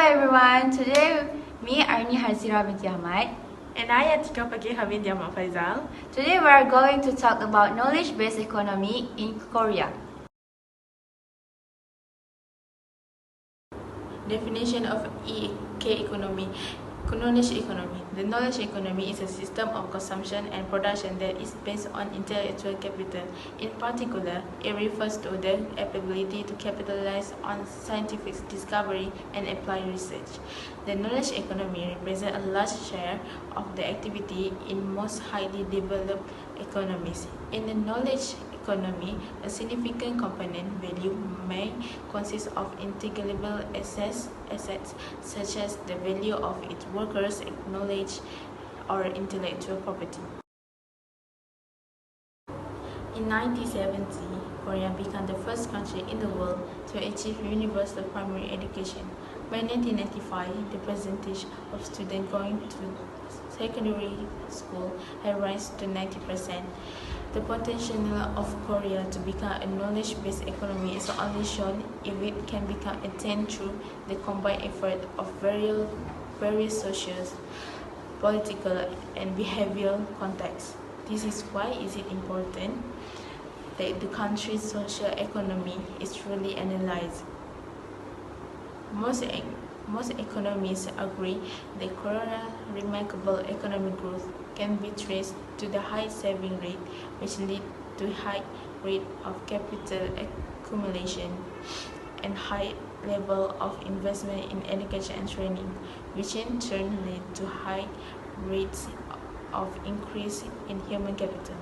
everyone, today me Arni Harzira binti Ahmad and I Atika Faqihah binti Faizal. Today we are going to talk about knowledge-based economy in Korea. Definition of K economy. Knowledge economy. The knowledge economy is a system of consumption and production that is based on intellectual capital. In particular, it refers to the ability to capitalize on scientific discovery and apply research. The knowledge economy represents a large share of the activity in most highly developed economies. In the knowledge economy, a significant component value may consist of intangible assets such as the value of its workers, knowledge, or intellectual property. In 1970, Korea became the first country in the world to achieve universal primary education. By 1995, the percentage of students going to secondary school had risen to 90%. The potential of Korea to become a knowledge-based economy is only shown if it can become attained through the combined effort of various social, political, and behavioral contexts. This is why it is important that the country's social economy is truly analyzed. Most economists agree that Korea's remarkable economic growth can be traced to the high saving rate, which lead to high rate of capital accumulation and high level of investment in education and training, which in turn lead to high rates of increase in human capital.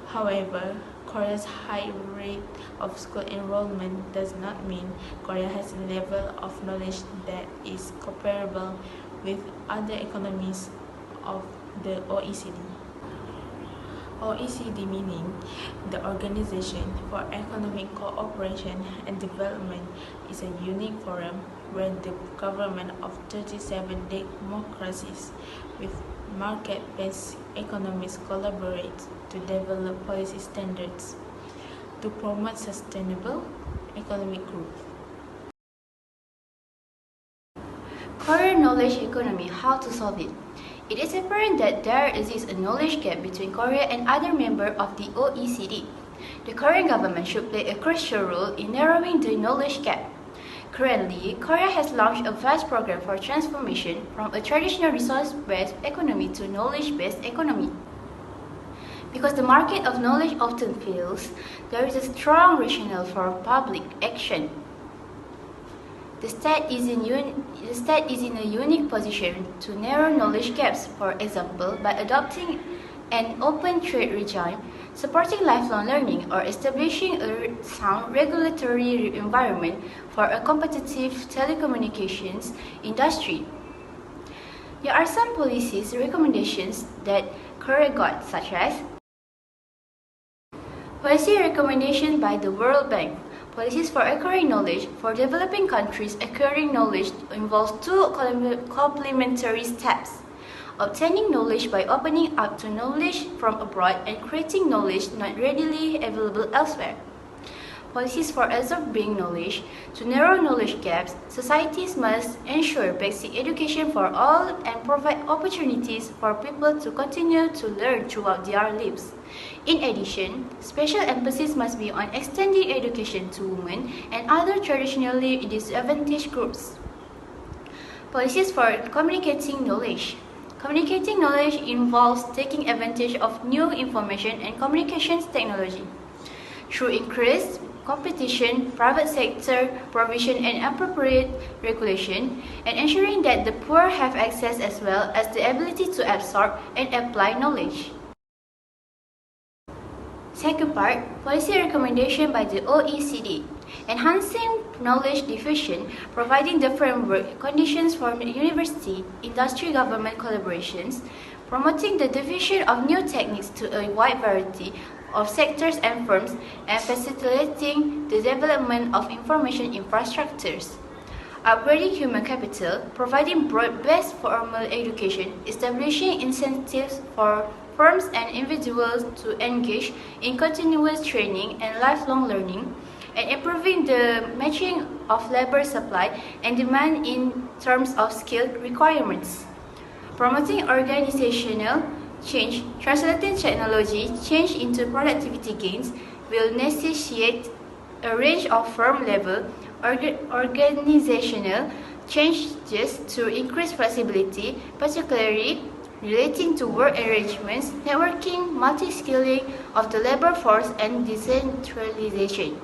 However, Korea's high rate of school enrollment does not mean Korea has a level of knowledge that is comparable with other economies of the OECD. OECD meaning the Organization for Economic Cooperation and Development is a unique forum where the government of 37 democracies with market-based economies collaborate to develop policy standards to promote sustainable economic growth. Korean knowledge economy, how to solve it? It is apparent that there exists a knowledge gap between Korea and other members of the OECD. The Korean government should play a crucial role in narrowing the knowledge gap. Currently, Korea has launched a vast program for transformation from a traditional resource-based economy to knowledge-based economy. Because the market of knowledge often fails, there is a strong rationale for public action. The state is in a unique position to narrow knowledge gaps, for example, by adopting an open trade regime, supporting lifelong learning, or establishing a sound regulatory environment for a competitive telecommunications industry. There are some policies recommendations that Korea got, such as policy recommendation by the World Bank. Policies for acquiring knowledge. For developing countries, acquiring knowledge involves two complementary steps: obtaining knowledge by opening up to knowledge from abroad and creating knowledge not readily available elsewhere. Policies for absorbing knowledge. To narrow knowledge gaps, societies must ensure basic education for all and provide opportunities for people to continue to learn throughout their lives. In addition, special emphasis must be on extending education to women and other traditionally disadvantaged groups. Policies for communicating knowledge. Communicating knowledge involves taking advantage of new information and communications technology. Through increased competition, private sector provision and appropriate regulation, and ensuring that the poor have access as well as the ability to absorb and apply knowledge. Second part, policy recommendation by the OECD. Enhancing knowledge diffusion, providing the framework conditions for university, industry, government collaborations, promoting the diffusion of new techniques to a wide variety of sectors and firms, and facilitating the development of information infrastructures. Upgrading human capital, providing broad-based formal education, establishing incentives for firms and individuals to engage in continuous training and lifelong learning, and improving the matching of labor supply and demand in terms of skill requirements. Promoting organizational change, translating technology change into productivity gains will necessitate a range of firm-level organizational changes to increase flexibility, particularly relating to work arrangements, networking, multi-skilling of the labor force, and decentralization.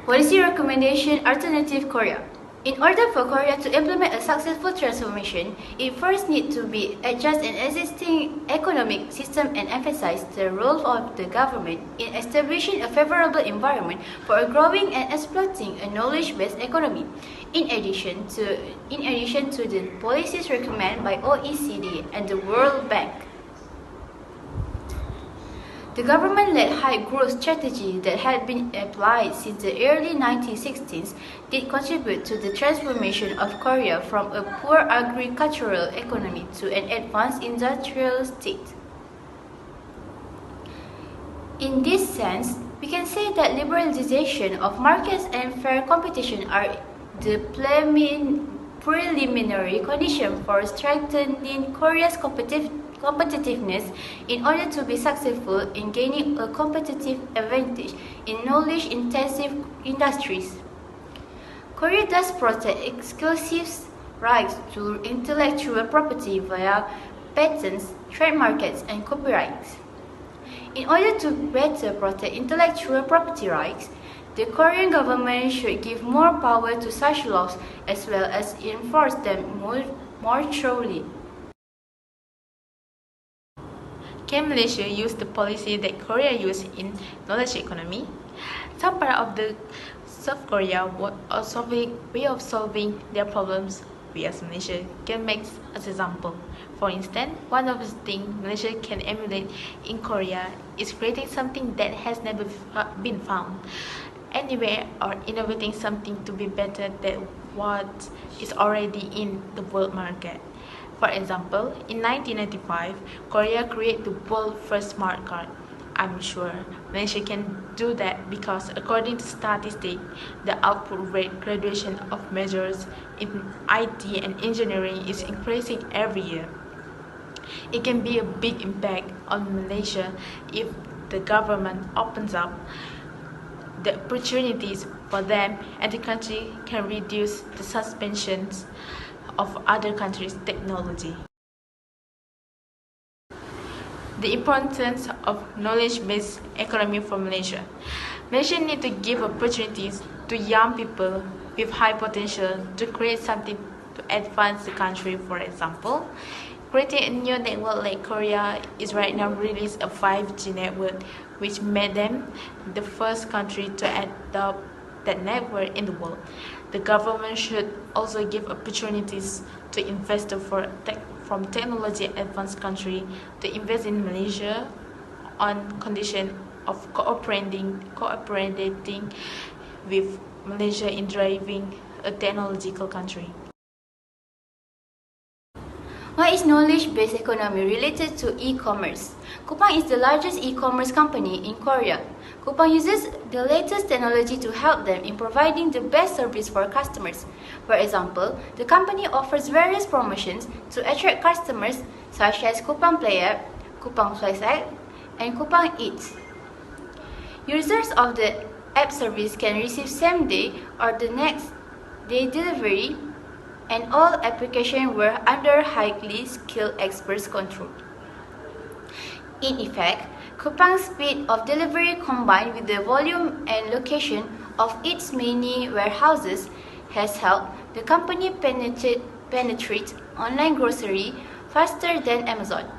Policy recommendation: Alternative Korea. In order for Korea to implement a successful transformation, it first needs to be adjust an existing economic system and emphasize the role of the government in establishing a favorable environment for a growing and exploiting a knowledge-based economy. In addition to the policies recommended by OECD and the World Bank. The government-led high-growth strategy that had been applied since the early 1960s did contribute to the transformation of Korea from a poor agricultural economy to an advanced industrial state. In this sense, we can say that liberalization of markets and fair competition are the preliminary condition for strengthening Korea's competitiveness in order to be successful in gaining a competitive advantage in knowledge-intensive industries. Korea does protect exclusive rights to intellectual property via patents, trademarks, and copyrights. In order to better protect intellectual property rights, the Korean government should give more power to such laws as well as enforce them more thoroughly. Can Malaysia use the policy that Korea used in knowledge economy? Some part of the South Korea way of solving their problems we as Malaysia can make as example. For instance, one of the things Malaysia can emulate in Korea is creating something that has never been found anywhere or innovating something to be better than what is already in the world market. For example, in 1995, Korea created the world's first smart card. I'm sure Malaysia can do that because according to statistics, the output rate graduation of measures in IT and engineering is increasing every year. It can be a big impact on Malaysia if the government opens up the opportunities for them and the country can reduce the suspensions of other countries' technology. The importance of knowledge-based economy for Malaysia. Malaysia needs to give opportunities to young people with high potential to create something to advance the country. For example, creating a new network like Korea is right now released a 5G network, which made them the first country to adopt that network in the world. The government should also give opportunities to investors from technology advanced country to invest in Malaysia on condition of cooperating with Malaysia in driving a technological country. What is knowledge-based economy related to e-commerce? Coupang is the largest e-commerce company in Korea. Coupang uses the latest technology to help them in providing the best service for customers. For example, the company offers various promotions to attract customers such as Coupang Play App, Coupang Flex App, and Coupang Eats. Users of the app service can receive same-day or the next day delivery, and all applications were under highly skilled experts' control. In effect, Coupang's speed of delivery combined with the volume and location of its many warehouses has helped the company penetrate online grocery faster than Amazon.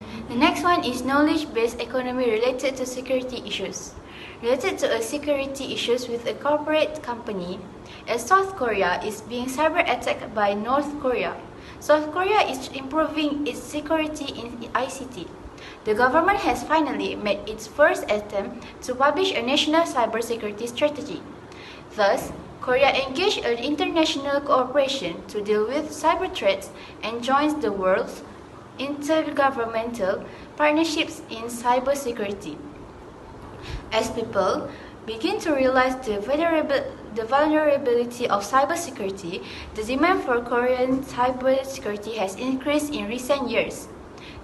The next one is knowledge-based economy related to security issues. Related to security issues with a corporate company, as South Korea is being cyber-attacked by North Korea. South Korea is improving its security in ICT. The government has finally made its first attempt to publish a national cybersecurity strategy. Thus, Korea engaged in international cooperation to deal with cyber threats and joins the world's intergovernmental partnerships in cybersecurity. As people begin to realize the vulnerability of cybersecurity, the demand for Korean cybersecurity has increased in recent years.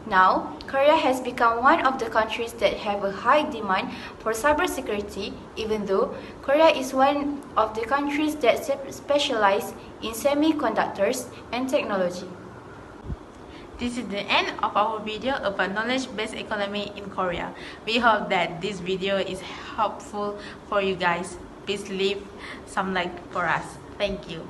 Now, Korea has become one of the countries that have a high demand for cybersecurity, even though Korea is one of the countries that specialize in semiconductors and technology. This is the end of our video about knowledge-based economy in Korea. We hope that this video is helpful for you guys. Please leave some like for us. Thank you.